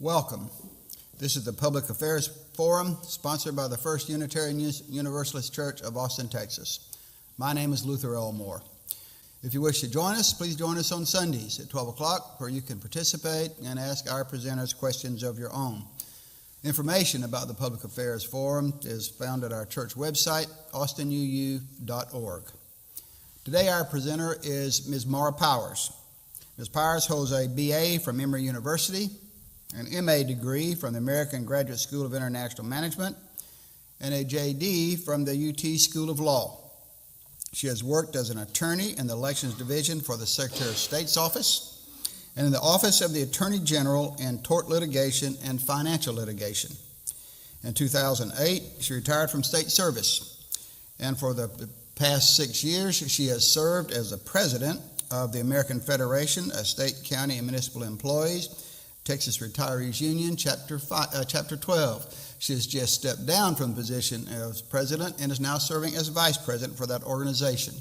Welcome. This is the Public Affairs Forum, sponsored by the First Unitarian Universalist Church of Austin, Texas. My name is Luther Elmore. If you wish to join us, please join us on Sundays at 12 o'clock, where you can participate and ask our presenters questions of your own. Information about the Public Affairs Forum is found at our church website, austinuu.org. Today our presenter is Ms. Maura Powers. Ms. Powers holds a BA from Emory University, an MA degree from the American Graduate School of International Management, and a JD from the UT School of Law. She has worked as an attorney in the Elections Division for the Secretary of State's office and in the Office of the Attorney General in tort litigation and financial litigation. In 2008, she retired from state service, and for the past 6 years, she has served as the president of the American Federation of State, County, and Municipal Employees, Texas Retirees Union, Chapter 12. She has just stepped down from the position as president and is now serving as vice president for that organization.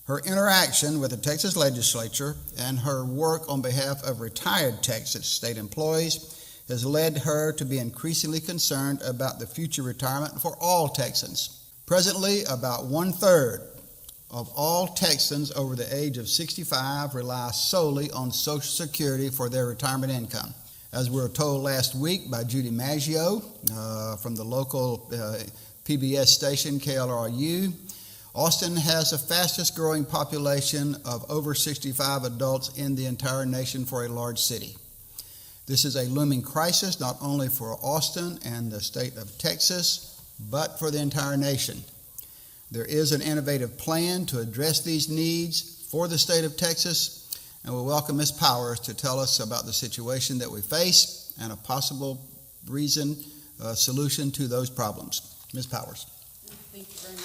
Her interaction with the Texas legislature and her work on behalf of retired Texas state employees has led her to be increasingly concerned about the future retirement for all Texans. Presently, about 1/3 of all Texans over the age of 65 rely solely on Social Security for their retirement income. As we were told last week by Judy Maggio from the local PBS station KLRU, Austin has the fastest growing population of over 65 adults in the entire nation for a large city. This is a looming crisis not only for Austin and the state of Texas, but for the entire nation. There is an innovative plan to address these needs for the state of Texas, and we'll welcome Ms. Powers to tell us about the situation that we face and a possible solution to those problems. Ms. Powers. Thank you very much.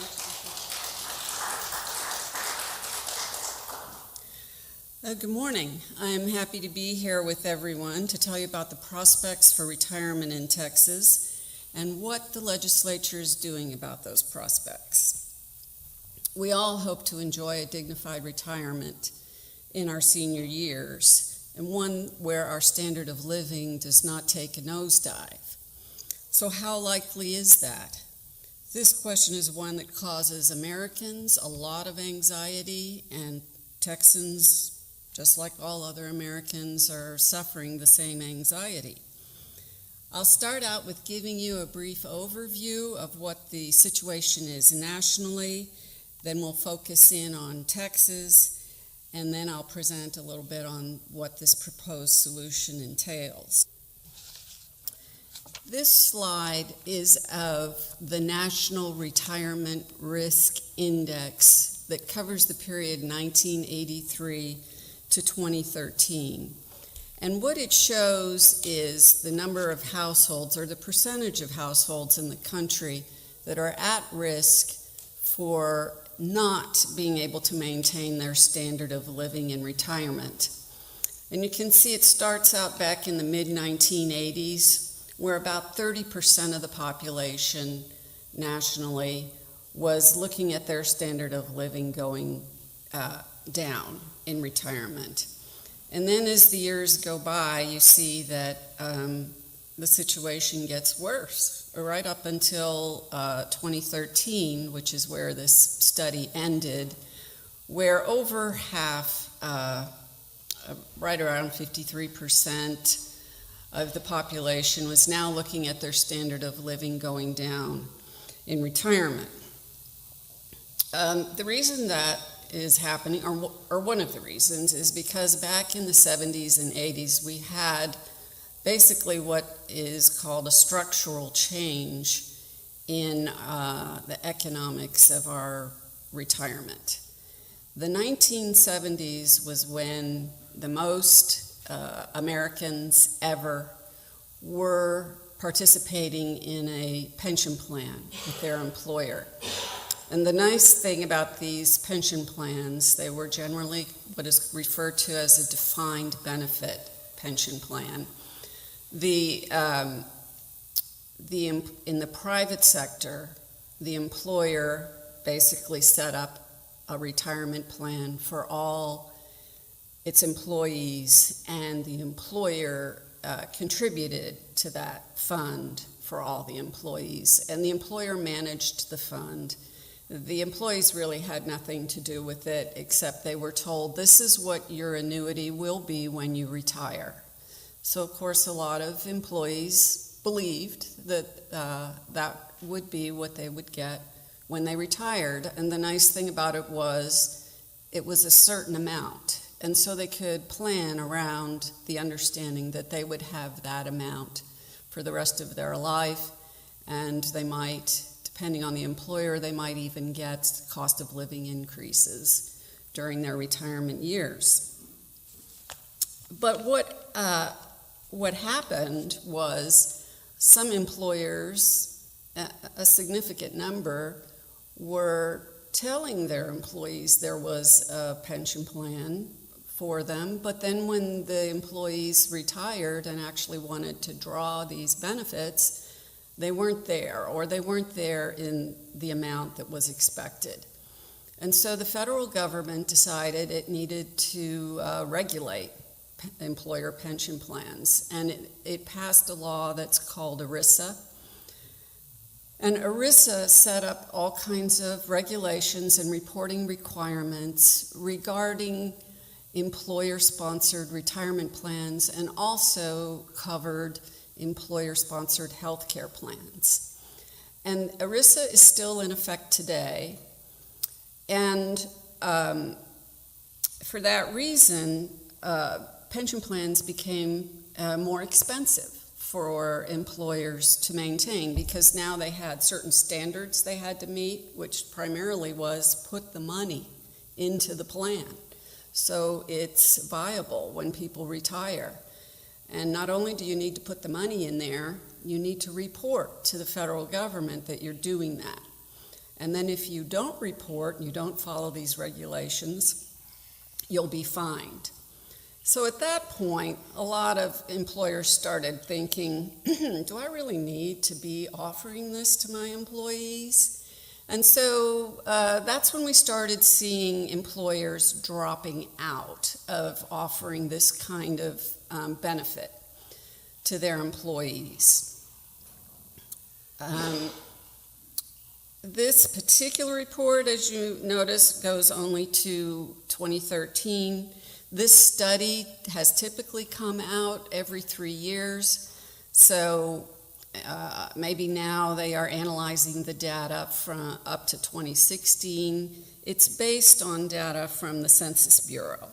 Good morning. I'm happy to be here with everyone to tell you about the prospects for retirement in Texas and what the legislature is doing about those prospects. We all hope to enjoy a dignified retirement in our senior years, and one where our standard of living does not take a nosedive. So how likely is that? This question is one that causes Americans a lot of anxiety, and Texans, just like all other Americans, are suffering the same anxiety. I'll start out with giving you a brief overview of what the situation is nationally. Then we'll focus in on Texas, and then I'll present a little bit on what this proposed solution entails. This slide is of the National Retirement Risk Index that covers the period 1983 to 2013. And what it shows is the number of households, or the percentage of households in the country that are at risk for not being able to maintain their standard of living in retirement. And you can see it starts out back in the mid-1980s, where about 30% of the population nationally was looking at their standard of living going down in retirement. And then as the years go by, you see that the situation gets worse, right up until 2013, which is where this study ended, where over half, right around 53% of the population was now looking at their standard of living going down in retirement. The reason that is happening, or one of the reasons, is because back in the 70s and 80s, we had basically what is called a structural change in the economics of our retirement. The 1970s was when the most Americans ever were participating in a pension plan with their employer. And the nice thing about these pension plans, they were generally what is referred to as a defined benefit pension plan. In the private sector, the employer basically set up a retirement plan for all its employees, and the employer contributed to that fund for all the employees, and the employer managed the fund. The employees really had nothing to do with it, except they were told, this is what your annuity will be when you retire. So, of course, a lot of employees believed that that would be what they would get when they retired. And the nice thing about it was a certain amount. And so they could plan around the understanding that they would have that amount for the rest of their life, and they might, depending on the employer, they might even get cost of living increases during their retirement years. But what happened was some employers, a significant number, were telling their employees there was a pension plan for them, but then when the employees retired and actually wanted to draw these benefits, they weren't there, or they weren't there in the amount that was expected. And so the federal government decided it needed to regulate employer pension plans, and it passed a law that's called ERISA. And ERISA set up all kinds of regulations and reporting requirements regarding employer-sponsored retirement plans, and also covered employer-sponsored health care plans. And ERISA is still in effect today, and for that reason, pension plans became more expensive for employers to maintain, because now they had certain standards they had to meet, which primarily was put the money into the plan so it's viable when people retire. And not only do you need to put the money in there, you need to report to the federal government that you're doing that. And then if you don't report and you don't follow these regulations, you'll be fined. So at that point, a lot of employers started thinking, do I really need to be offering this to my employees? And so that's when we started seeing employers dropping out of offering this kind of benefit to their employees. This particular report, as you notice, goes only to 2013. This study has typically come out every 3 years, so maybe now they are analyzing the data from up to 2016. It's based on data from the Census Bureau.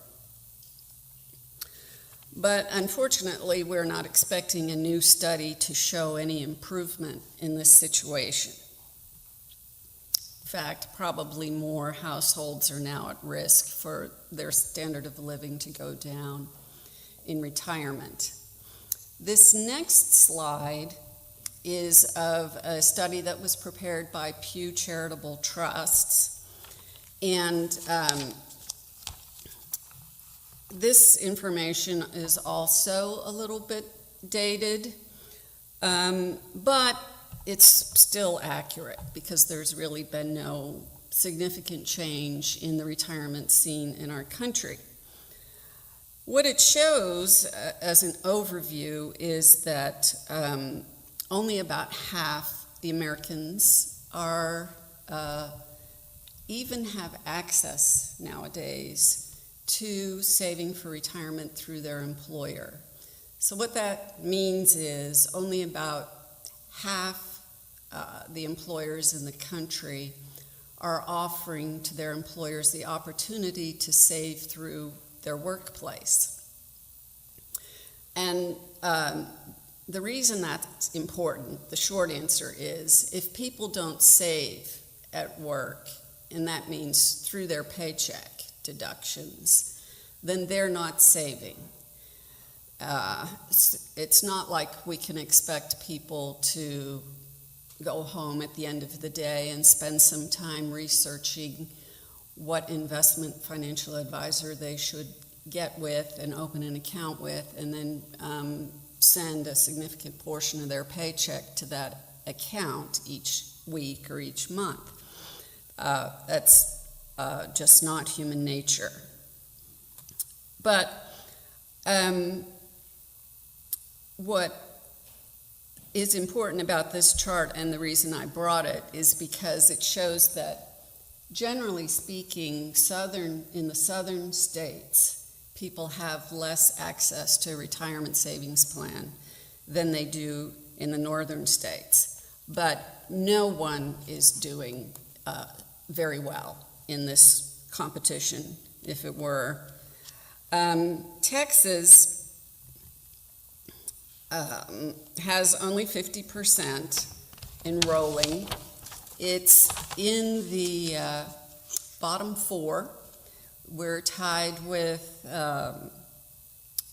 But unfortunately, we're not expecting a new study to show any improvement in this situation. In fact, probably more households are now at risk for their standard of living to go down in retirement. This next slide is of a study that was prepared by Pew Charitable Trusts. And this information is also a little bit dated, but it's still accurate because there's really been no significant change in the retirement scene in our country. What it shows as an overview is that only about half the Americans are even have access nowadays to saving for retirement through their employer. So what that means is only about half the employers in the country are offering to their employers the opportunity to save through their workplace. And the reason that's important, the short answer is, if people don't save at work, and that means through their paycheck deductions, then they're not saving. It's not like we can expect people to go home at the end of the day and spend some time researching what investment financial advisor they should get with and open an account with, and then send a significant portion of their paycheck to that account each week or each month. That's just not human nature. But what is important about this chart, and the reason I brought it, is because it shows that, generally speaking, in the southern states, people have less access to a retirement savings plan than they do in the northern states. But no one is doing very well in this competition, if it were. Texas has only 50% enrolling. It's in the bottom four. We're tied with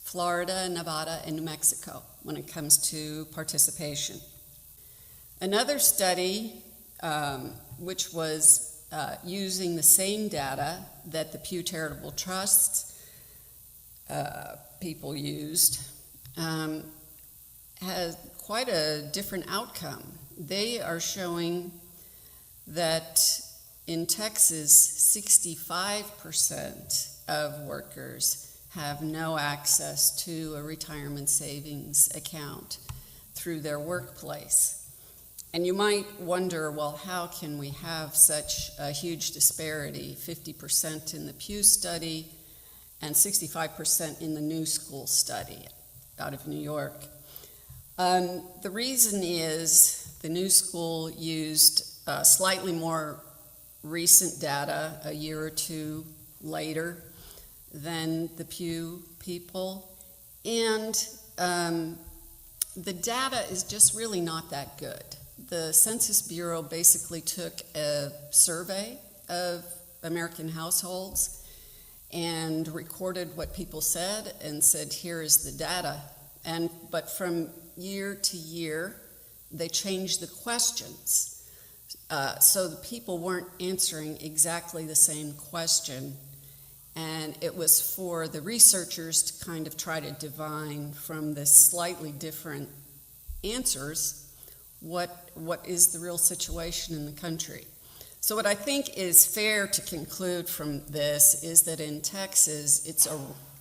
Florida, Nevada, and New Mexico when it comes to participation. Another study, which was using the same data that the Pew Charitable Trusts people used, has quite a different outcome. They are showing that in Texas, 65% of workers have no access to a retirement savings account through their workplace. And you might wonder, well, how can we have such a huge disparity, 50% in the Pew study and 65% in the New School study out of New York? The reason is the New School used slightly more recent data, a year or two later, than the Pew people, and the data is just really not that good. The Census Bureau basically took a survey of American households and recorded what people said and said, here is the data. But from year to year, they changed the questions. So the people weren't answering exactly the same question. And it was for the researchers to kind of try to divine from the slightly different answers what is the real situation in the country. So what I think is fair to conclude from this is that in Texas,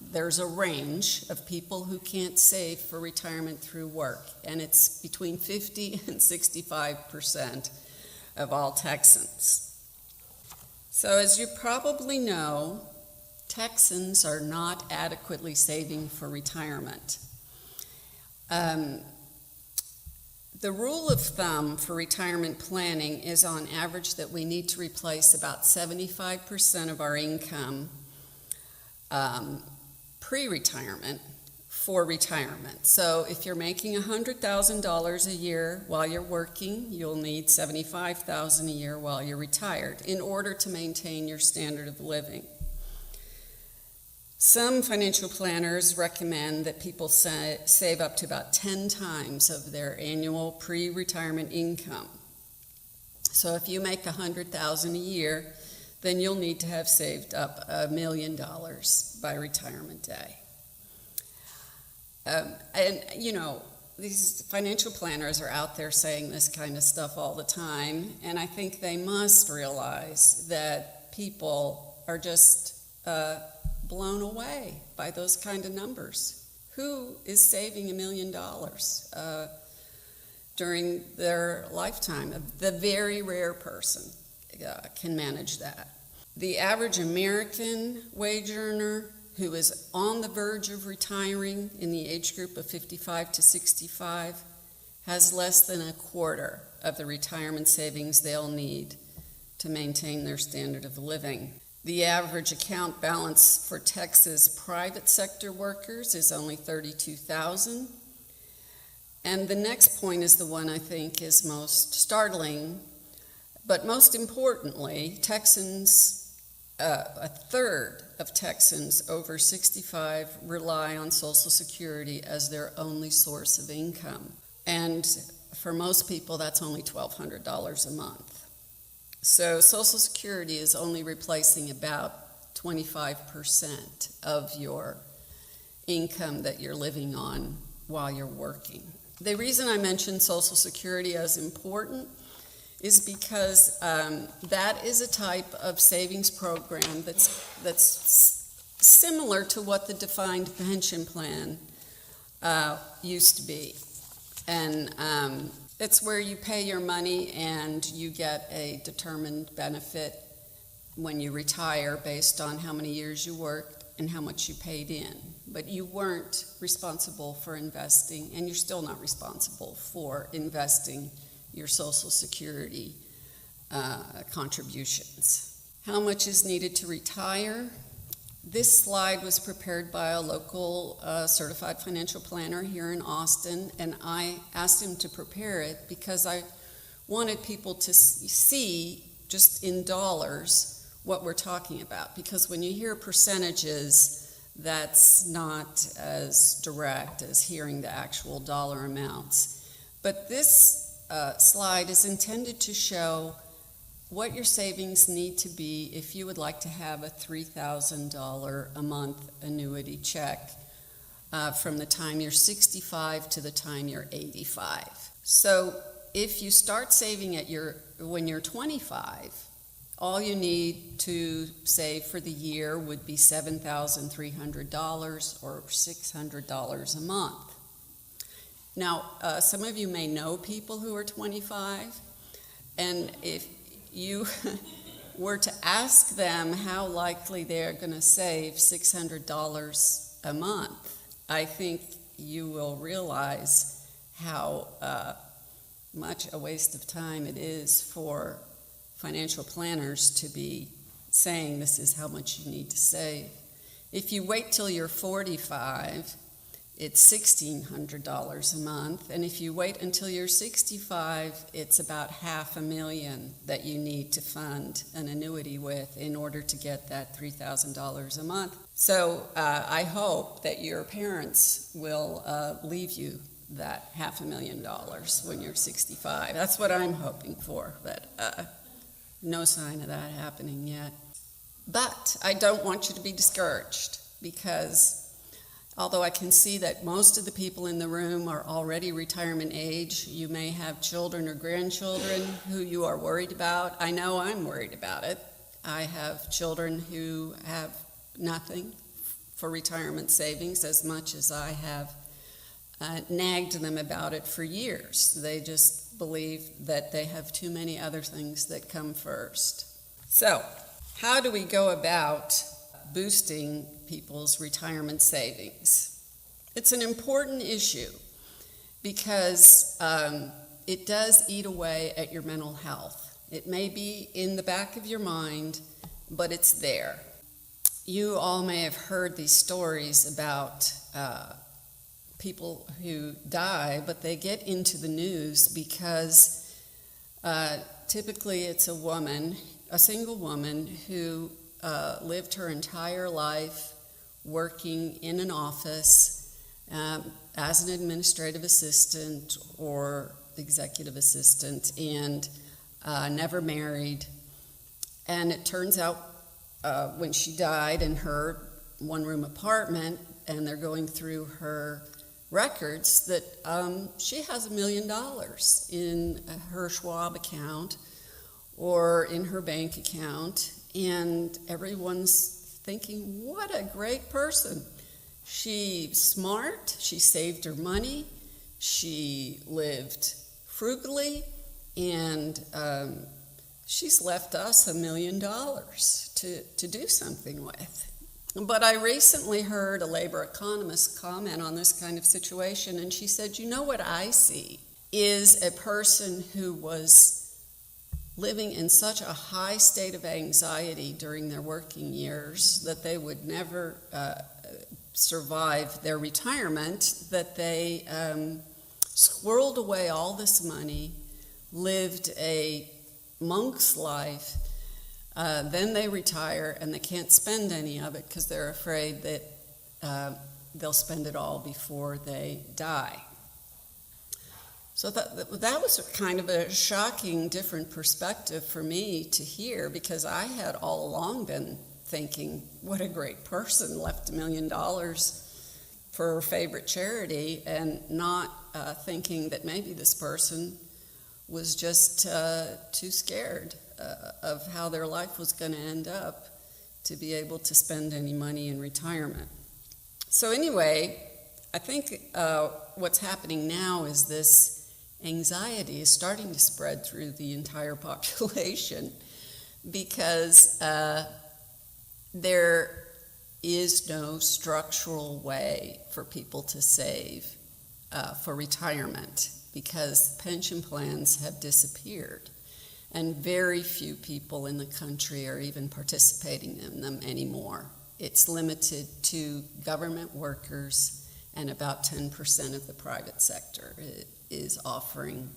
there's a range of people who can't save for retirement through work, and it's between 50 and 65% of all Texans. So as you probably know, Texans are not adequately saving for retirement. The rule of thumb for retirement planning is on average that we need to replace about 75% of our income pre-retirement for retirement. So if you're making $100,000 a year while you're working, you'll need $75,000 a year while you're retired in order to maintain your standard of living. Some financial planners recommend that people save up to about 10 times of their annual pre-retirement income. So if you make $100,000 a year, then you'll need to have saved up $1 million by retirement day. And you know, these financial planners are out there saying this kind of stuff all the time, and I think they must realize that people are just blown away by those kind of numbers. Who is saving $1 million during their lifetime? The very rare person can manage that. The average American wage earner who is on the verge of retiring in the age group of 55 to 65 has less than a quarter of the retirement savings they'll need to maintain their standard of living. The average account balance for Texas private sector workers is only $32,000. And the next point is the one I think is most startling, but most importantly, Texans, a third of Texans over 65 rely on Social Security as their only source of income. And for most people, that's only $1,200 a month. So Social Security is only replacing about 25% of your income that you're living on while you're working. The reason I mention Social Security as important is because that is a type of savings program that's similar to what the defined pension plan used to be. And it's where you pay your money and you get a determined benefit when you retire based on how many years you worked and how much you paid in. But you weren't responsible for investing, and you're still not responsible for investing your Social Security contributions. How much is needed to retire? This slide was prepared by a local certified financial planner here in Austin, and I asked him to prepare it because I wanted people to see, just in dollars, what we're talking about. Because when you hear percentages, that's not as direct as hearing the actual dollar amounts. But this slide is intended to show what your savings need to be if you would like to have a $3,000 a month annuity check from the time you're 65 to the time you're 85. So if you start saving when you're 25, all you need to save for the year would be $7,300 or $600 a month. Now, some of you may know people who are 25, and if you were to ask them how likely they're going to save $600 a month, I think you will realize how much a waste of time it is for financial planners to be saying this is how much you need to save. If you wait till you're 45, it's $1,600 a month, and if you wait until you're 65, it's about $500,000 that you need to fund an annuity with in order to get that $3,000 a month. So I hope that your parents will leave you that $500,000 when you're 65. That's what I'm hoping for, but no sign of that happening yet. But I don't want you to be discouraged, because although I can see that most of the people in the room are already retirement age, you may have children or grandchildren who you are worried about. I know I'm worried about it. I have children who have nothing for retirement savings, as much as I have nagged them about it for years. They just believe that they have too many other things that come first. So, how do we go about boosting people's retirement savings? It's an important issue because it does eat away at your mental health. It may be in the back of your mind, but it's there. You all may have heard these stories about people who die, but they get into the news because typically it's a woman, a single woman who lived her entire life working in an office as an administrative assistant or executive assistant, and never married. And it turns out when she died in her one-room apartment, and they're going through her records, that she has $1 million in her Schwab account or in her bank account. And everyone's thinking, what a great person. She's smart, she saved her money, she lived frugally, and she's left us $1 million to do something with. But I recently heard a labor economist comment on this kind of situation, and she said, you know what I see is a person who was living in such a high state of anxiety during their working years that they would never survive their retirement, that they squirreled away all this money, lived a monk's life, then they retire and they can't spend any of it because they're afraid that they'll spend it all before they die. So that was kind of a shocking, different perspective for me to hear, because I had all along been thinking, what a great person, left $1 million for her favorite charity, and not thinking that maybe this person was just too scared of how their life was going to end up to be able to spend any money in retirement. So anyway, I think what's happening now is this anxiety is starting to spread through the entire population because there is no structural way for people to save for retirement because pension plans have disappeared and very few people in the country are even participating in them anymore. It's limited to government workers, and about 10% of the private sector is offering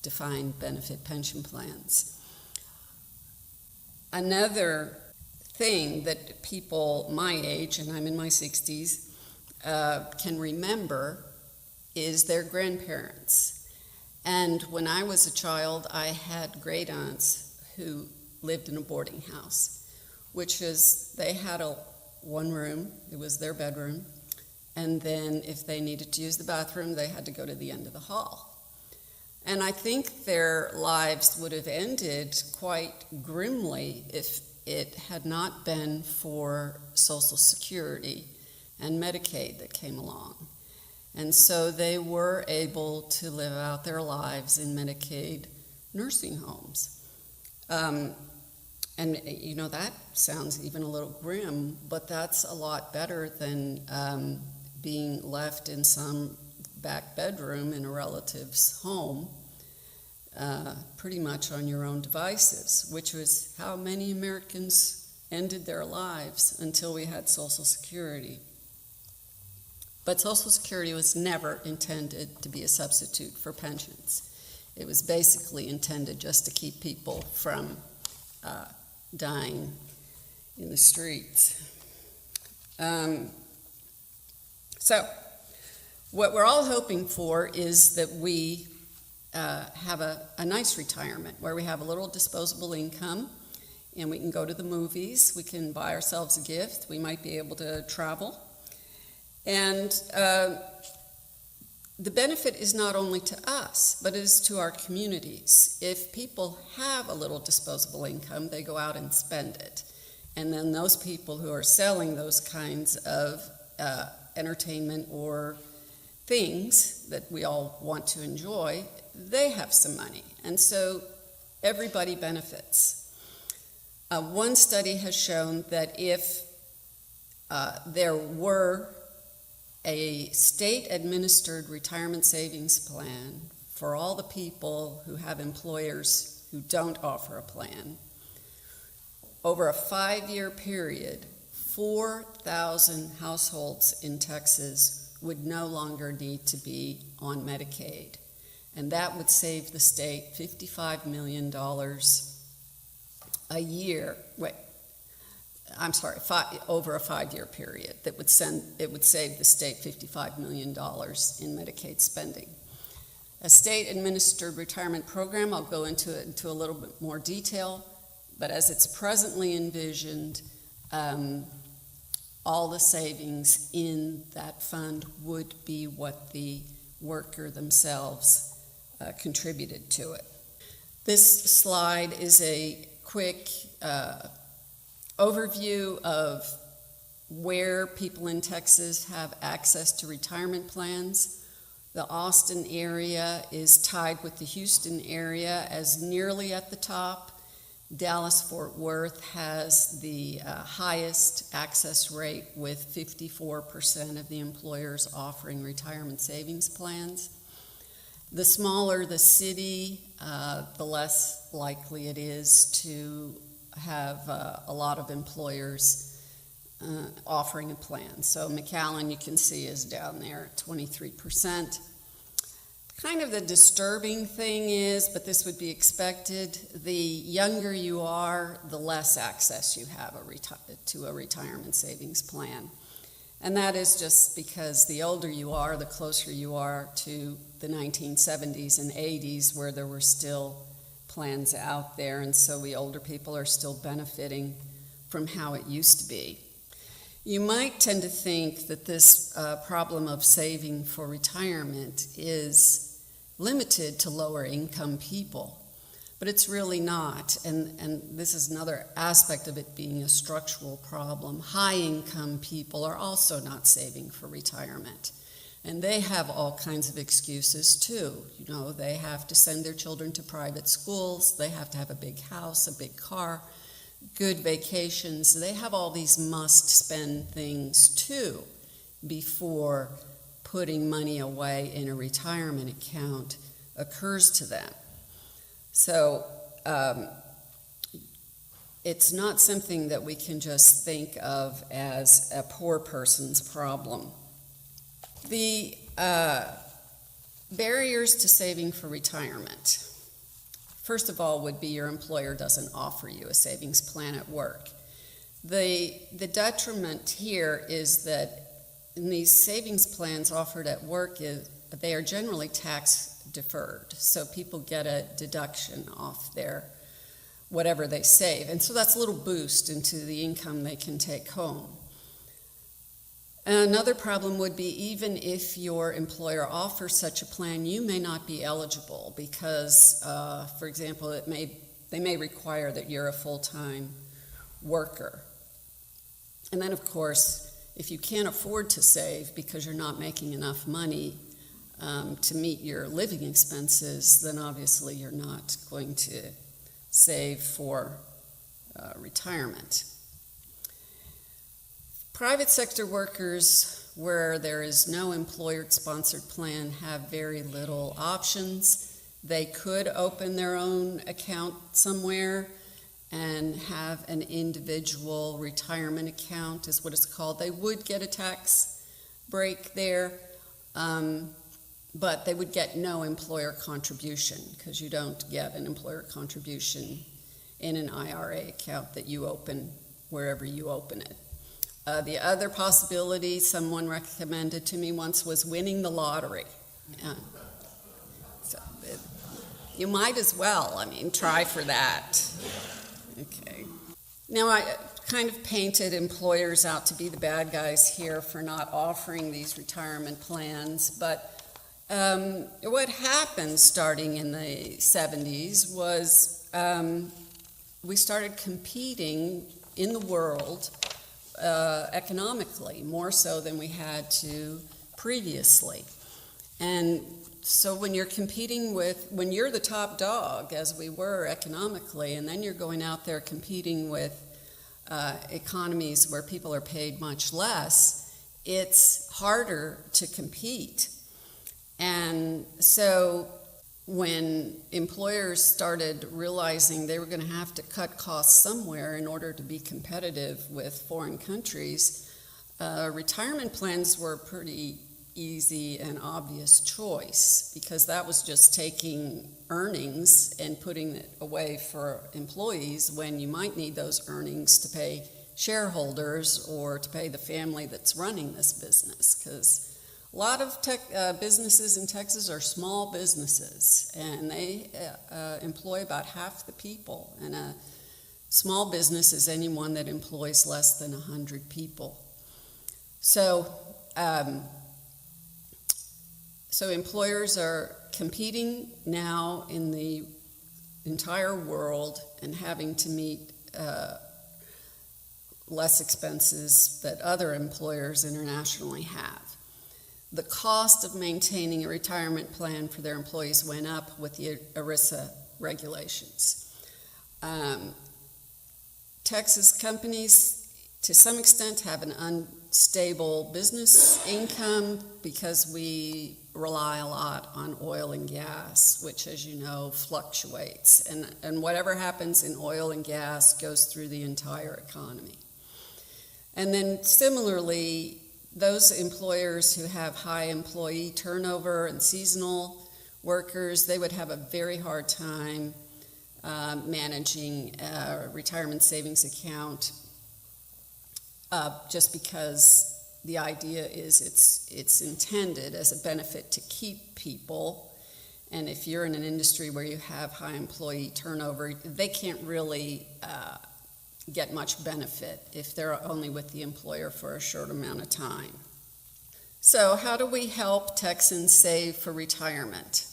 defined benefit pension plans. Another thing that people my age, and I'm in my 60s, can remember is their grandparents. And when I was a child, I had great aunts who lived in a boarding house, which is they had one room, it was their bedroom, and then if they needed to use the bathroom, they had to go to the end of the hall. And I think their lives would have ended quite grimly if it had not been for Social Security and Medicaid that came along. And so they were able to live out their lives in Medicaid nursing homes. And, you know, that sounds even a little grim, but that's a lot better than being left in some back bedroom in a relative's home, pretty much on your own devices, which was how many Americans ended their lives until we had Social Security. But Social Security was never intended to be a substitute for pensions. It was basically intended just to keep people from dying in the streets. So what we're all hoping for is that we have a nice retirement where we have a little disposable income and we can go to the movies, we can buy ourselves a gift, we might be able to travel. And the benefit is not only to us, but it is to our communities. If people have a little disposable income, they go out and spend it. And then those people who are selling those kinds of entertainment or things that we all want to enjoy, they have some money. And so everybody benefits. One study has shown that if there were a state-administered retirement savings plan for all the people who have employers who don't offer a plan, over a 5-year period, 4,000 households in Texas would no longer need to be on Medicaid. And that would save the state $55 million a year. Over a 5-year period. It would save the state $55 million in Medicaid spending. A state-administered retirement program, I'll go into a little bit more detail, but as it's presently envisioned, all the savings in that fund would be what the worker themselves contributed to it. This slide is a quick overview of where people in Texas have access to retirement plans. The Austin area is tied with the Houston area as nearly at the top. Dallas-Fort Worth has the highest access rate with 54% of the employers offering retirement savings plans. The smaller the city, the less likely it is to have a lot of employers offering a plan. So McAllen, you can see, is down there at 23%. Kind of the disturbing thing is, but this would be expected, the younger you are, the less access you have to a retirement savings plan. And that is just because the older you are, the closer you are to the 1970s and 80s where there were still plans out there, and so we older people are still benefiting from how it used to be. You might tend to think that this problem of saving for retirement is limited to lower income people, but it's really not, and this is another aspect of it being a structural problem. High income people are also not saving for retirement, And they have all kinds of excuses too. You know, they have to send their children to private schools, they have to have a big house, a big car, good vacations. They have all these must-spend things too before putting money away in a retirement account occurs to them. So it's not something that we can just think of as a poor person's problem. The barriers to saving for retirement. First of all would be your employer doesn't offer you a savings plan at work. The detriment here is that in these savings plans offered at work, they are generally tax deferred. So people get a deduction off their whatever they save. And so that's a little boost into the income they can take home. Another problem would be even if your employer offers such a plan, you may not be eligible because, for example, they may require that you're a full-time worker. And then, of course, if you can't afford to save because you're not making enough money to meet your living expenses, then obviously you're not going to save for retirement. Private sector workers where there is no employer-sponsored plan have very little options. They could open their own account somewhere and have an individual retirement account is what it's called. They would get a tax break there, but they would get no employer contribution because you don't get an employer contribution in an IRA account that you open wherever you open it. The other possibility someone recommended to me once was winning the lottery. You might as well, try for that. Okay. Now, I kind of painted employers out to be the bad guys here for not offering these retirement plans, but what happened starting in the 70s was we started competing in the world economically, more so than we had to previously. And so when you're competing when you're the top dog, as we were economically, and then you're going out there competing with economies where people are paid much less, it's harder to compete. And so when employers started realizing they were going to have to cut costs somewhere in order to be competitive with foreign countries, retirement plans were a pretty easy and obvious choice because that was just taking earnings and putting it away for employees when you might need those earnings to pay shareholders or to pay the family that's running this business, because a lot of businesses in Texas are small businesses, and they employ about half the people. And a small business is anyone that employs less than 100 people. So employers are competing now in the entire world and having to meet less expenses that other employers internationally have. The cost of maintaining a retirement plan for their employees went up with the ERISA regulations. Texas companies, to some extent, have an unstable business income because we rely a lot on oil and gas, which, as you know, fluctuates. And whatever happens in oil and gas goes through the entire economy. And then similarly, those employers who have high employee turnover and seasonal workers, they would have a very hard time managing a retirement savings account just because the idea is it's intended as a benefit to keep people. And if you're in an industry where you have high employee turnover, they can't really get much benefit if they're only with the employer for a short amount of time. So how do we help Texans save for retirement?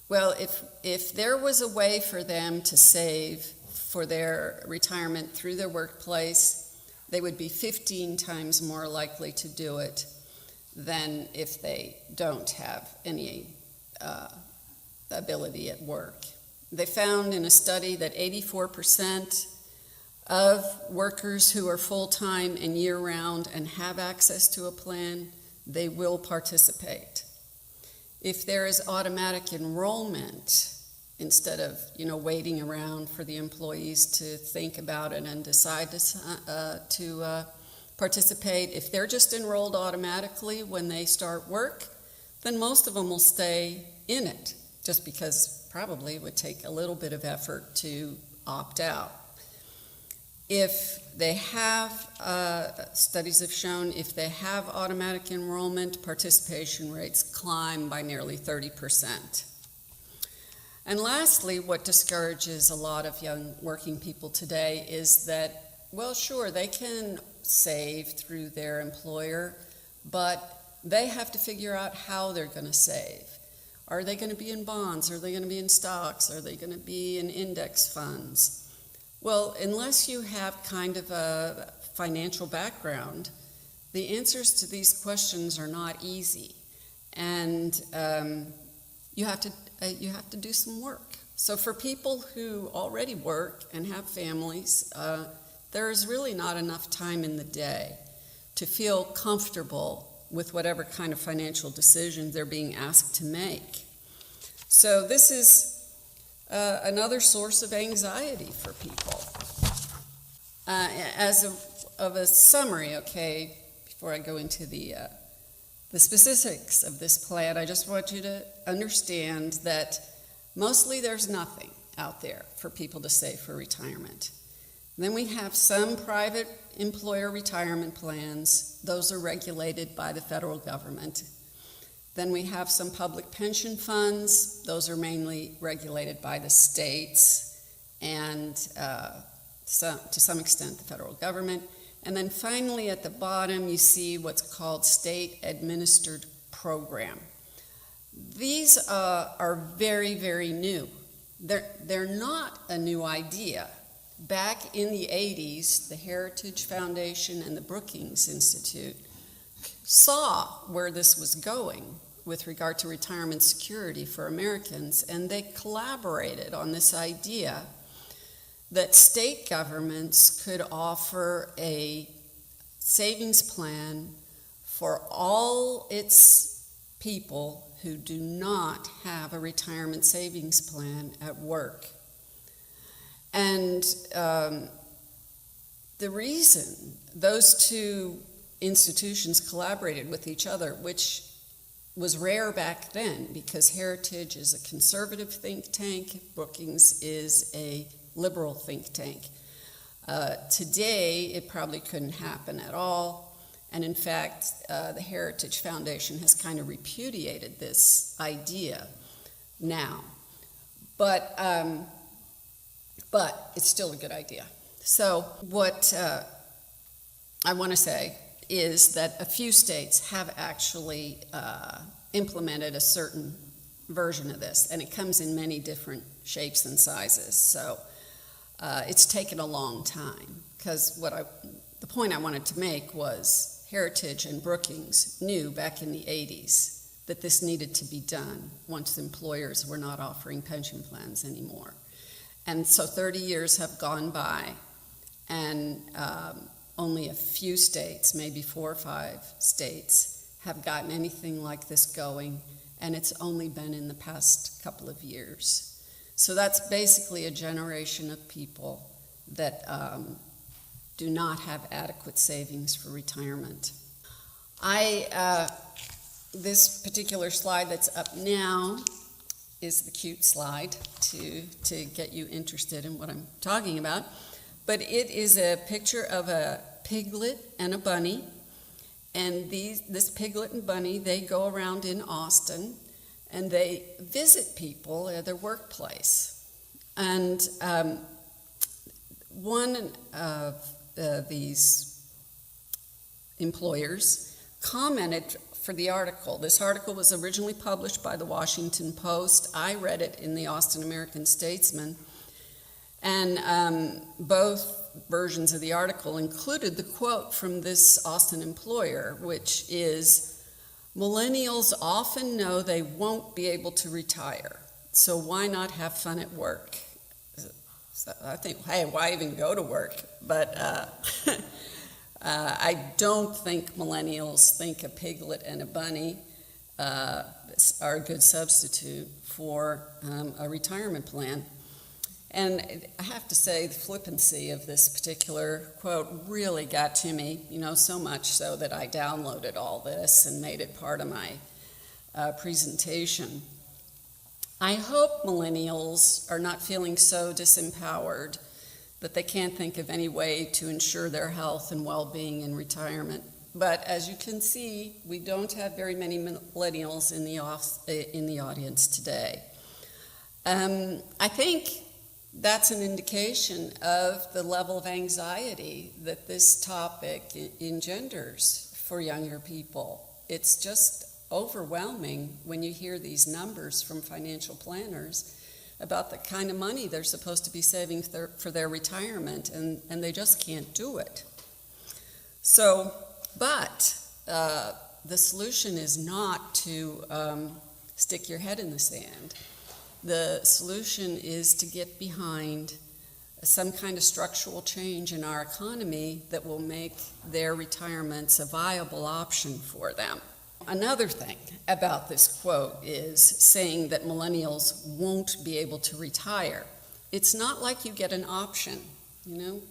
Well, if there was a way for them to save for their retirement through their workplace, they would be 15 times more likely to do it than if they don't have any ability at work. They found in a study that 84% of workers who are full-time and year-round and have access to a plan, they will participate. If there is automatic enrollment, instead of waiting around for the employees to think about it and decide to participate, if they're just enrolled automatically when they start work, then most of them will stay in it, just because probably it would take a little bit of effort to opt out. If they have, studies have shown, if they have automatic enrollment, participation rates climb by nearly 30%. And lastly, what discourages a lot of young working people today is that, well, sure, they can save through their employer, but they have to figure out how they're going to save. Are they going to be in bonds? Are they going to be in stocks? Are they going to be in index funds? Well, unless you have kind of a financial background, the answers to these questions are not easy, and you have to do some work. So for people who already work and have families, there is really not enough time in the day to feel comfortable with whatever kind of financial decisions they're being asked to make. So this is another source of anxiety for people. As of a summary, okay, before I go into the specifics of this plan, I just want you to understand that mostly there's nothing out there for people to save for retirement. Then we have some private employer retirement plans. Those are regulated by the federal government. Then we have some public pension funds. Those are mainly regulated by the states and to some extent the federal government. And then finally at the bottom you see what's called state-administered program. These are very, very new. They're not a new idea. Back in the 80s, the Heritage Foundation and the Brookings Institute saw where this was going with regard to retirement security for Americans, and they collaborated on this idea that state governments could offer a savings plan for all its people who do not have a retirement savings plan at work. And the reason those two institutions collaborated with each other, which was rare back then because Heritage is a conservative think tank, Brookings is a liberal think tank. Today, it probably couldn't happen at all. And in fact, the Heritage Foundation has kind of repudiated this idea now. But it's still a good idea. So what I want to say is that a few states have actually implemented a certain version of this, and it comes in many different shapes and sizes. So it's taken a long time, because the point I wanted to make was Heritage and Brookings knew back in the 80s that this needed to be done once employers were not offering pension plans anymore. And so 30 years have gone by, and only a few states, maybe 4 or 5 states, have gotten anything like this going, and it's only been in the past couple of years. So that's basically a generation of people that do not have adequate savings for retirement. This particular slide that's up now is the cute slide to get you interested in what I'm talking about. But it is a picture of a piglet and a bunny. And this piglet and bunny, they go around in Austin and they visit people at their workplace. And one of these employers commented for the article. This article was originally published by the Washington Post. I read it in the Austin American-Statesman. And both versions of the article included the quote from this Austin employer, which is, Millennials often know they won't be able to retire, so why not have fun at work? So I think, hey, why even go to work? But I don't think millennials think a piglet and a bunny are a good substitute for a retirement plan. And I have to say, the flippancy of this particular quote really got to me, so much so that I downloaded all this and made it part of my presentation. I hope millennials are not feeling so disempowered that they can't think of any way to ensure their health and well-being in retirement. But as you can see, we don't have very many millennials in the audience today. I think that's an indication of the level of anxiety that this topic engenders for younger people. It's just overwhelming when you hear these numbers from financial planners about the kind of money they're supposed to be saving for their retirement, and they just can't do it. So, but the solution is not to stick your head in the sand. The solution is to get behind some kind of structural change in our economy that will make their retirements a viable option for them. Another thing about this quote is saying that millennials won't be able to retire. It's not like you get an option.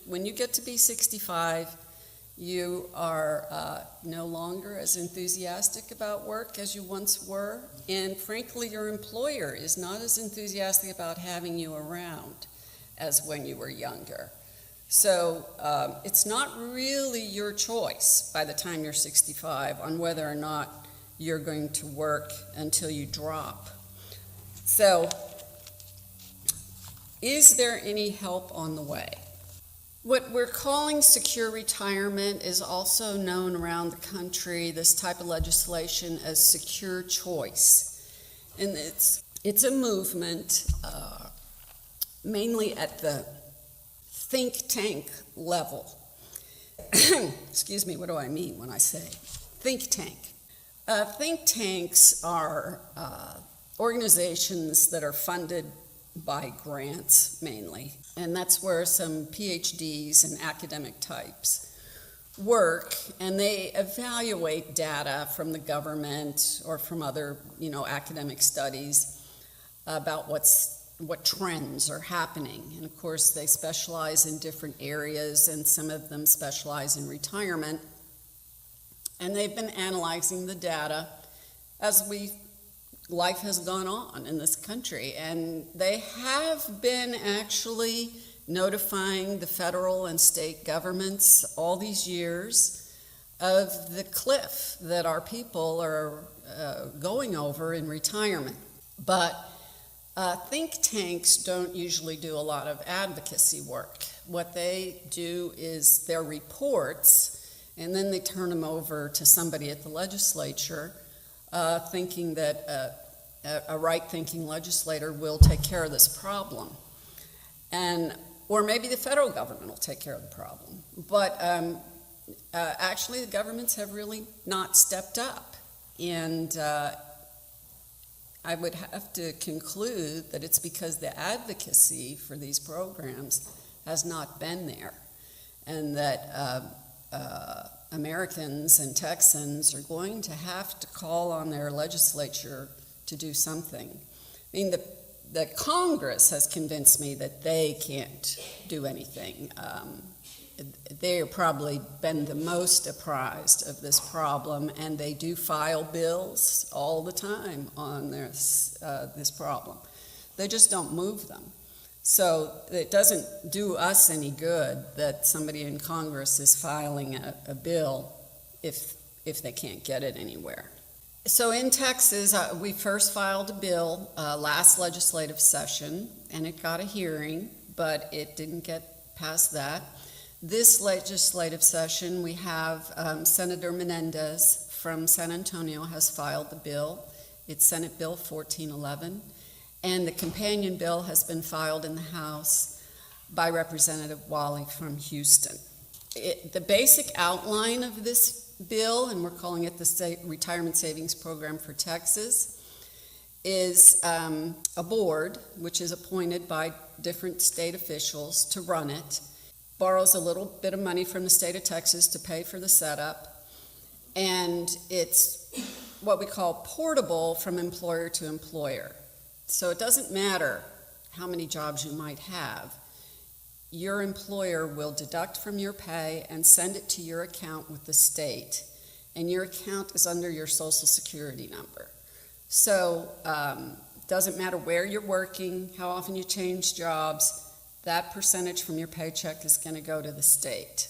When you get to be 65, you are no longer as enthusiastic about work as you once were, and frankly, your employer is not as enthusiastic about having you around as when you were younger. So it's not really your choice by the time you're 65 on whether or not you're going to work until you drop. So, is there any help on the way? What we're calling secure retirement is also known around the country, this type of legislation, as secure choice. And it's a movement mainly at the think tank level. Excuse me, what do I mean when I say think tank? Think tanks are organizations that are funded by grants mainly, and that's where some PhDs and academic types work, and they evaluate data from the government or from other, academic studies about what trends are happening. And of course, they specialize in different areas, and some of them specialize in retirement. And they've been analyzing the data as life has gone on in this country. And they have been actually notifying the federal and state governments all these years of the cliff that our people are going over in retirement. But think tanks don't usually do a lot of advocacy work. What they do is their reports, and then they turn them over to somebody at the legislature, thinking that a right-thinking legislator will take care of this problem. Or maybe the federal government will take care of the problem. But actually, the governments have really not stepped up. And I would have to conclude that it's because the advocacy for these programs has not been there, and that Americans and Texans are going to have to call on their legislature to do something. I mean, the Congress has convinced me that they can't do anything. They've probably been the most apprised of this problem, and they do file bills all the time on this problem. They just don't move them. So it doesn't do us any good that somebody in Congress is filing a bill if they can't get it anywhere. So in Texas, we first filed a bill last legislative session, and it got a hearing, but it didn't get past that. This legislative session, we have Senator Menendez from San Antonio has filed the bill. It's Senate Bill 1411. And the companion bill has been filed in the House by Representative Wally from Houston. The basic outline of this bill, and we're calling it the State Retirement Savings Program for Texas, is a board which is appointed by different state officials to run it, borrows a little bit of money from the state of Texas to pay for the setup, and it's what we call portable from employer to employer. So it doesn't matter how many jobs you might have. Your employer will deduct from your pay and send it to your account with the state, and your account is under your Social Security number. So doesn't matter where you're working, how often you change jobs, that percentage from your paycheck is going to go to the state.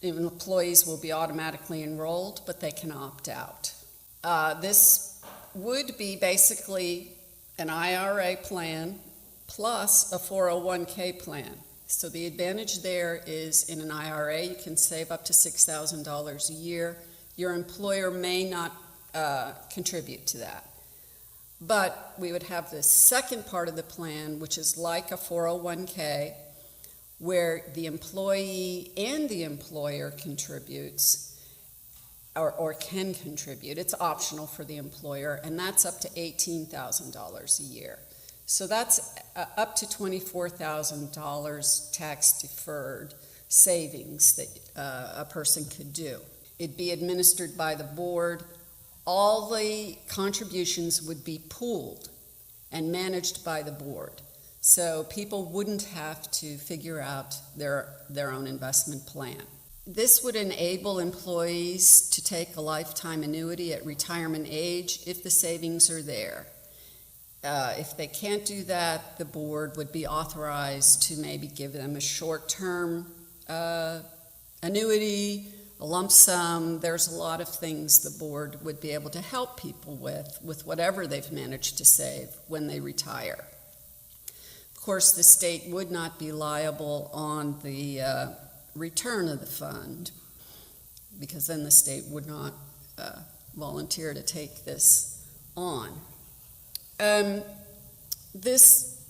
Even employees will be automatically enrolled, but they can opt out. This would be basically an IRA plan plus a 401k plan. So the advantage there is in an IRA, you can save up to $6,000 a year. Your employer may not contribute to that. But we would have the second part of the plan, which is like a 401k, where the employee and the employer contributes or can contribute. It's optional for the employer, and that's up to $18,000 a year. So that's up to $24,000 tax deferred savings that a person could do. It'd be administered by the board. All the contributions would be pooled and managed by the board. So people wouldn't have to figure out their own investment plan. This would enable employees to take a lifetime annuity at retirement age if the savings are there. If they can't do that, the board would be authorized to maybe give them a short-term annuity, a lump sum. There's a lot of things the board would be able to help people with whatever they've managed to save when they retire. Of course, the state would not be liable on the return of the fund, because then the state would not volunteer to take this on. This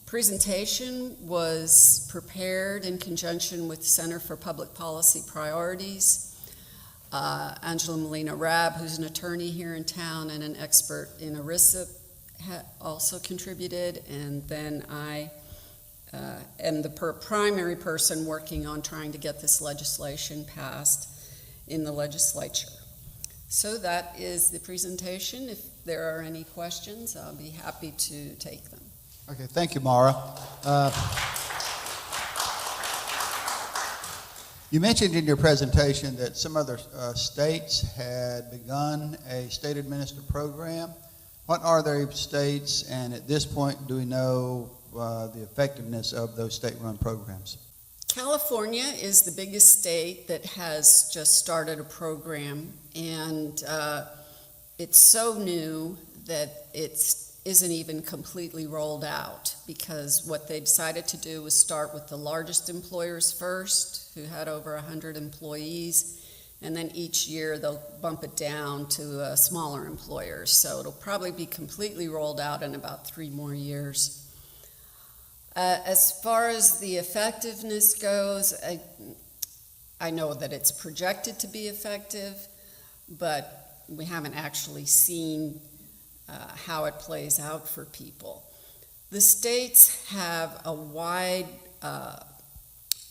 presentation was prepared in conjunction with Center for Public Policy Priorities. Angela Molina-Rabb, who's an attorney here in town and an expert in ERISA, also contributed, and then I am the primary person working on trying to get this legislation passed in the legislature. So that is the presentation. If there are any questions, I'll be happy to take them. Okay, thank you, Maura. You mentioned in your presentation that some other states had begun a state-administered program. What are those states, and at this point, do we know the effectiveness of those state-run programs? California is the biggest state that has just started a program, and it's so new that it isn't even completely rolled out, because what they decided to do was start with the largest employers first, who had over 100 employees, and then each year they'll bump it down to smaller employers. So it'll probably be completely rolled out in about 3 more years. As far as the effectiveness goes, I know that it's projected to be effective, but we haven't actually seen how it plays out for people. The states have a wide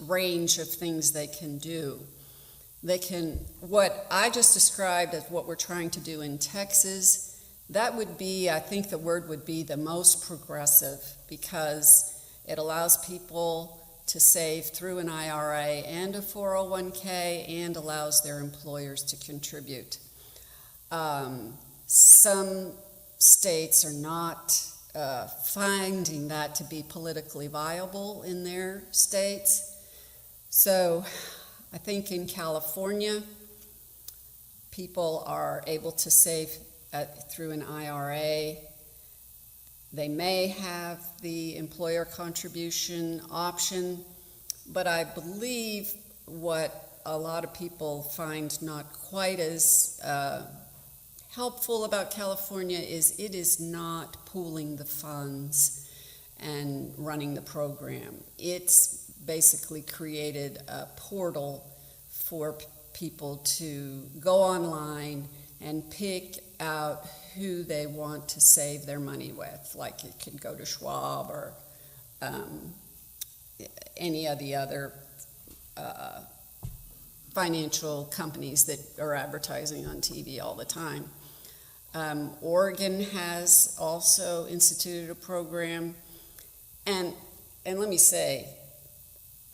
range of things they can do. What I just described as what we're trying to do in Texas, that would be, I think the word would be the most progressive, because it allows people to save through an IRA and a 401k, and allows their employers to contribute. Some states are not finding that to be politically viable in their states. So I think in California, people are able to save through an IRA. They may have the employer contribution option, but I believe what a lot of people find not quite as helpful about California is it is not pooling the funds and running the program. It's basically created a portal for people to go online and pick out who they want to save their money with. Like it could go to Schwab or any of the other financial companies that are advertising on TV all the time. Oregon has also instituted a program, and let me say,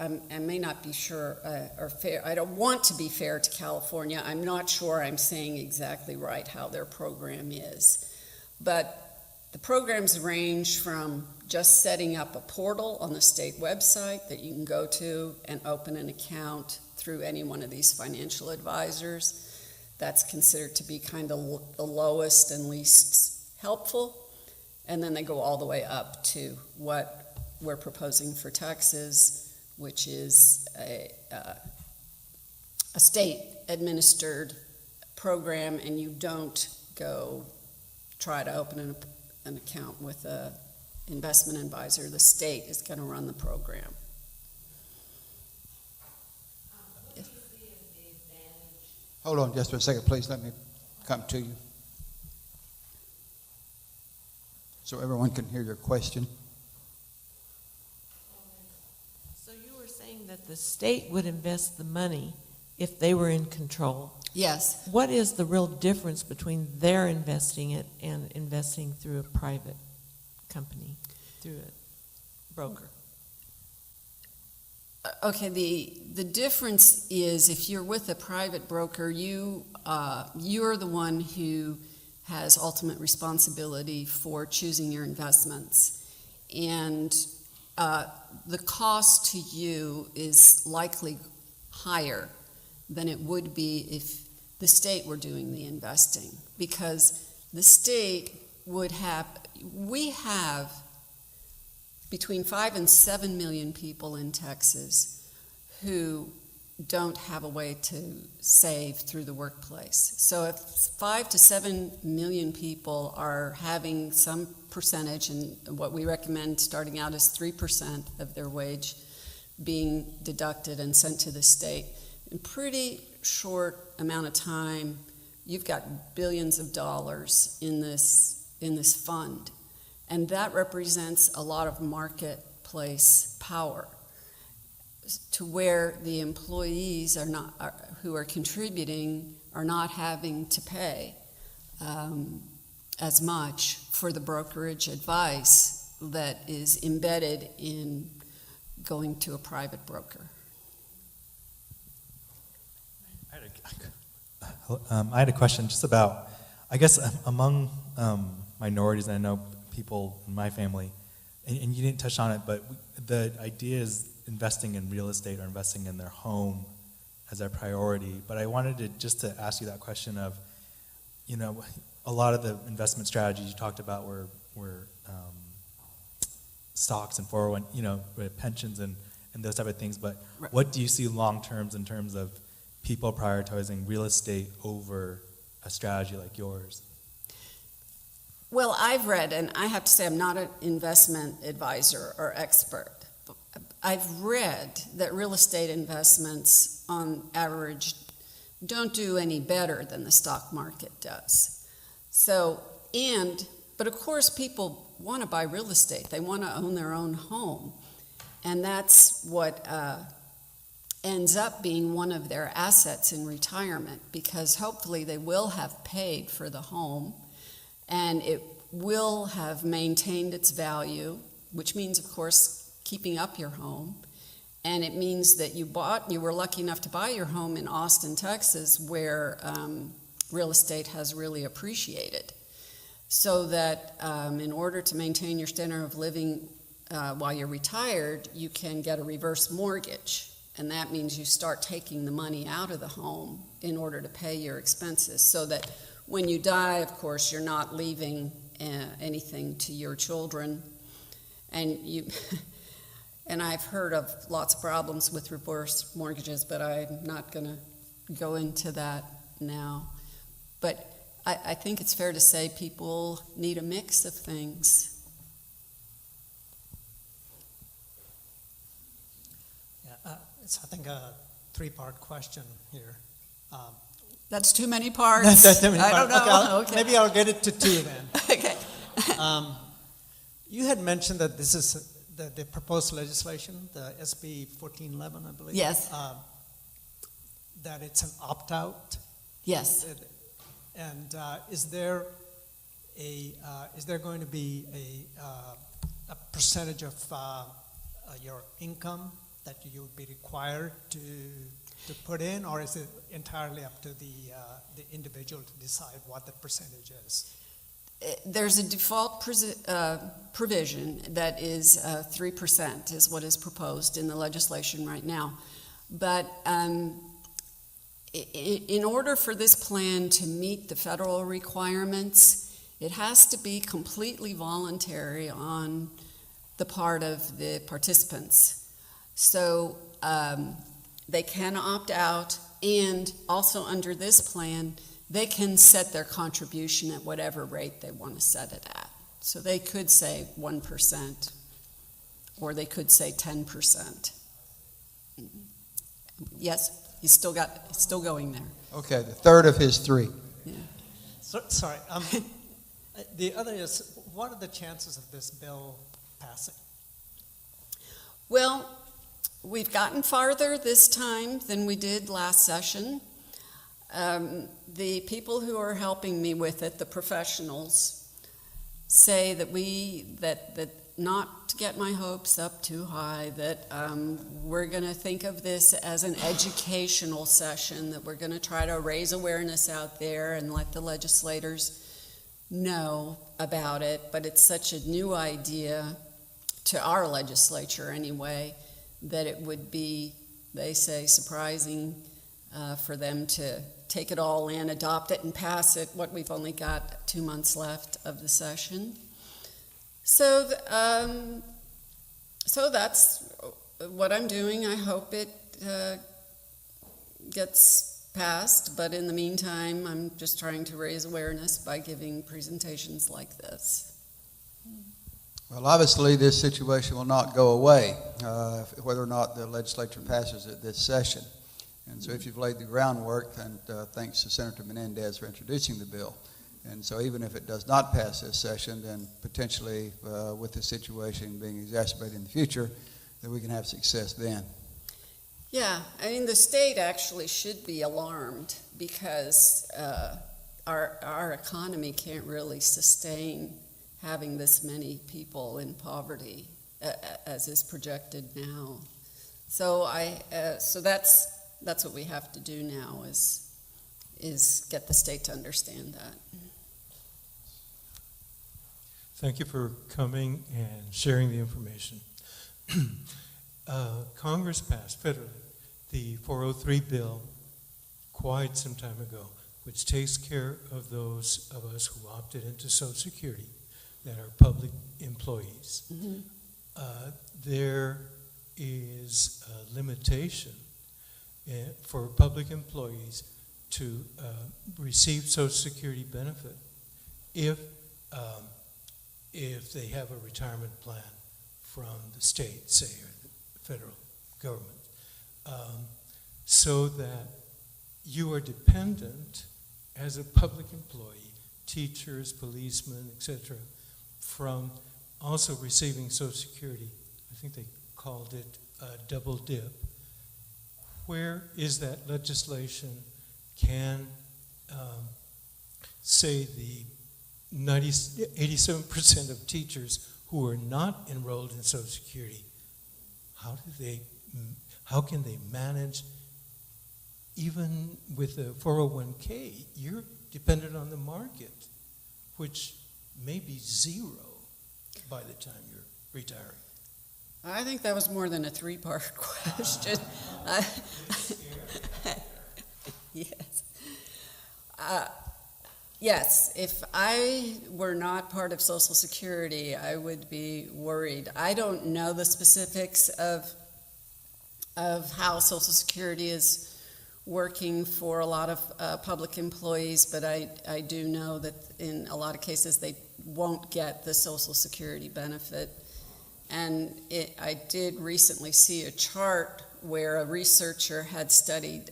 I may not be sure or fair. I don't want to be fair to California. I'm not sure I'm saying exactly right how their program is, but the programs range from just setting up a portal on the state website that you can go to and open an account through any one of these financial advisors. That's considered to be kind of the lowest and least helpful. And then they go all the way up to what we're proposing for Texas, which is a state-administered program, and you don't go try to open an account with an investment advisor. The state is going to run the program. Hold on just for a second, please. Let me come to you so everyone can hear your question. So you were saying that the state would invest the money if they were in control. Yes. What is the real difference between their investing it and investing through a private company, through a broker? Okay, the difference is if you're with a private broker, you're the one who has ultimate responsibility for choosing your investments. And the cost to you is likely higher than it would be if the state were doing the investing, because the state would have, we have between 5 and 7 million people in Texas who don't have a way to save through the workplace. So if 5 to 7 million people are having some percentage, and what we recommend starting out is 3% of their wage being deducted and sent to the state, in pretty short amount of time, you've got billions of dollars in this fund. And that represents a lot of marketplace power, to where the employees who are contributing are not having to pay as much for the brokerage advice that is embedded in going to a private broker. I had a question just about, I guess, among minorities, and I know people in my family, and you didn't touch on it, but the idea is investing in real estate or investing in their home as a priority. But I wanted to ask you that question of, a lot of the investment strategies you talked about were stocks and 401, pensions and those type of things. But Right. What do you see long terms in terms of people prioritizing real estate over a strategy like yours? Well, I've read, and I have to say I'm not an investment advisor or expert. I've read that real estate investments on average don't do any better than the stock market does. But of course people want to buy real estate. They want to own their own home. And that's what ends up being one of their assets in retirement, because hopefully they will have paid for the home and it will have maintained its value, which means, of course, keeping up your home. And it means that you were lucky enough to buy your home in Austin, Texas, where real estate has really appreciated. So that in order to maintain your standard of living while you're retired, you can get a reverse mortgage. And that means you start taking the money out of the home in order to pay your expenses, so that when you die, of course, you're not leaving anything to your children. And and I've heard of lots of problems with reverse mortgages, but I'm not going to go into that now. But I think it's fair to say people need a mix of things. Yeah, it's, I think, a three-part question here. That's too many parts. That's too many I don't parts. know. Okay, maybe I'll get it to two then. Okay. You had mentioned that this is the proposed legislation, the SB 1411, I believe. Yes. That it's an opt-out. Yes. And is there going to be a percentage of your income that you would be required to put in, or is it entirely up to the individual to decide what the percentage is? There's a default provision that is 3% is what is proposed in the legislation right now. But in order for this plan to meet the federal requirements, it has to be completely voluntary on the part of the participants. So they can opt out, and also under this plan, they can set their contribution at whatever rate they want to set it at. So they could say 1%, or they could say 10%. Yes, he's still going there. Okay, the third of his three. Yeah. Sorry. The other is, what are the chances of this bill passing? Well, we've gotten farther this time than we did last session. The people who are helping me with it, the professionals, say that not to get my hopes up too high, that we're going to think of this as an educational session, that we're going to try to raise awareness out there and let the legislators know about it. But it's such a new idea to our legislature anyway, that it would be, they say, surprising for them to take it all in, adopt it, and pass it, what we've only got 2 months left of the session. So that's what I'm doing. I hope it gets passed, but in the meantime, I'm just trying to raise awareness by giving presentations like this. Well, obviously, this situation will not go away, whether or not the legislature passes it this session. And so if you've laid the groundwork, and thanks to Senator Menendez for introducing the bill. And so even if it does not pass this session, then potentially with the situation being exacerbated in the future, that we can have success then. Yeah, I mean, the state actually should be alarmed because our economy can't really sustain having this many people in poverty as is projected now. So so that's what we have to do now is get the state to understand that. Thank you for coming and sharing the information. Congress passed federally the 403 bill quite some time ago, which takes care of those of us who opted into Social Security that are public employees. Mm-hmm. There is a limitation for public employees to receive Social Security benefit if they have a retirement plan from the state, say, or the federal government, so that you are dependent as a public employee, teachers, policemen, etc., from also receiving Social Security. I think they called it a double dip. Where is that legislation? Can say the 87% of teachers who are not enrolled in Social Security, how can they manage, even with a 401k, you're dependent on the market, which may be zero by the time you're retiring. I think that was more than a three-part question. Yes. Yes, if I were not part of Social Security, I would be worried. I don't know the specifics of how Social Security is working for a lot of public employees, but I do know that in a lot of cases they won't get the Social Security benefit. And I did recently see a chart where a researcher had studied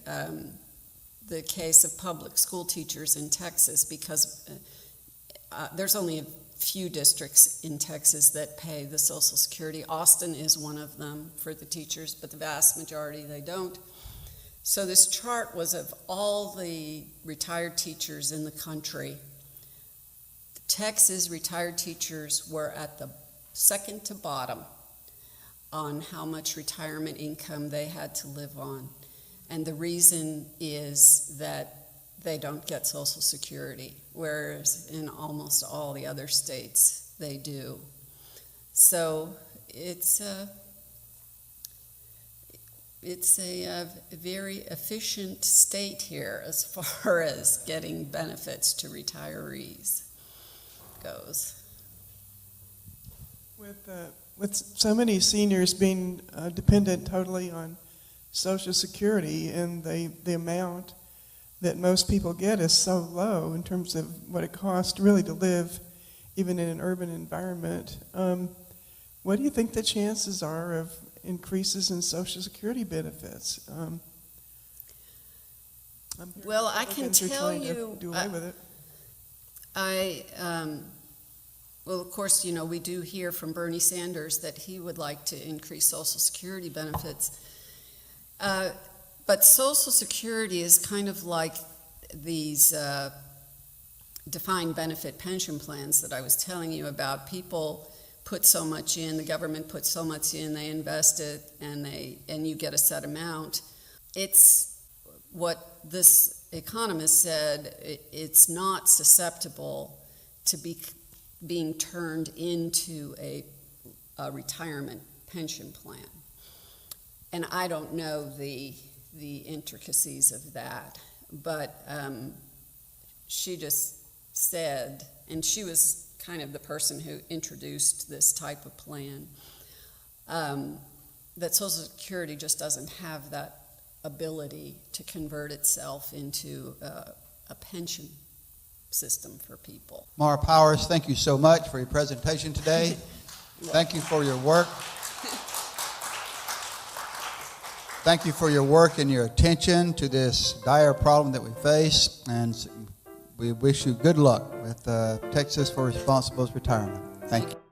the case of public school teachers in Texas, because there's only a few districts in Texas that pay the Social Security. Austin is one of them for the teachers, but the vast majority, they don't. So this chart was of all the retired teachers in the country. Texas retired teachers were at the second to bottom on how much retirement income they had to live on. And the reason is that they don't get Social Security, whereas in almost all the other states they do. So it's a very efficient state here as far as getting benefits to retirees goes. With so many seniors being dependent totally on Social Security, and the amount that most people get is so low in terms of what it costs really to live even in an urban environment, what do you think the chances are of increases in Social Security benefits? Well, I can Republicans are tell trying to you, do away with it. well, of course, you know, we do hear from Bernie Sanders that he would like to increase Social Security benefits. But Social Security is kind of like these defined benefit pension plans that I was telling you about. People put so much in, the government puts so much in, they invest it, and you get a set amount. It's what this economist said, it's not susceptible to being turned into a retirement pension plan. And I don't know the intricacies of that, but she just said, and she was kind of the person who introduced this type of plan, that Social Security just doesn't have that ability to convert itself into a pension system for people. Maura Powers, thank you so much for your presentation today. Thank you for your work. Thank you for your work and your attention to this dire problem that we face, and we wish you good luck with Texas for Responsible Retirement. Thank you.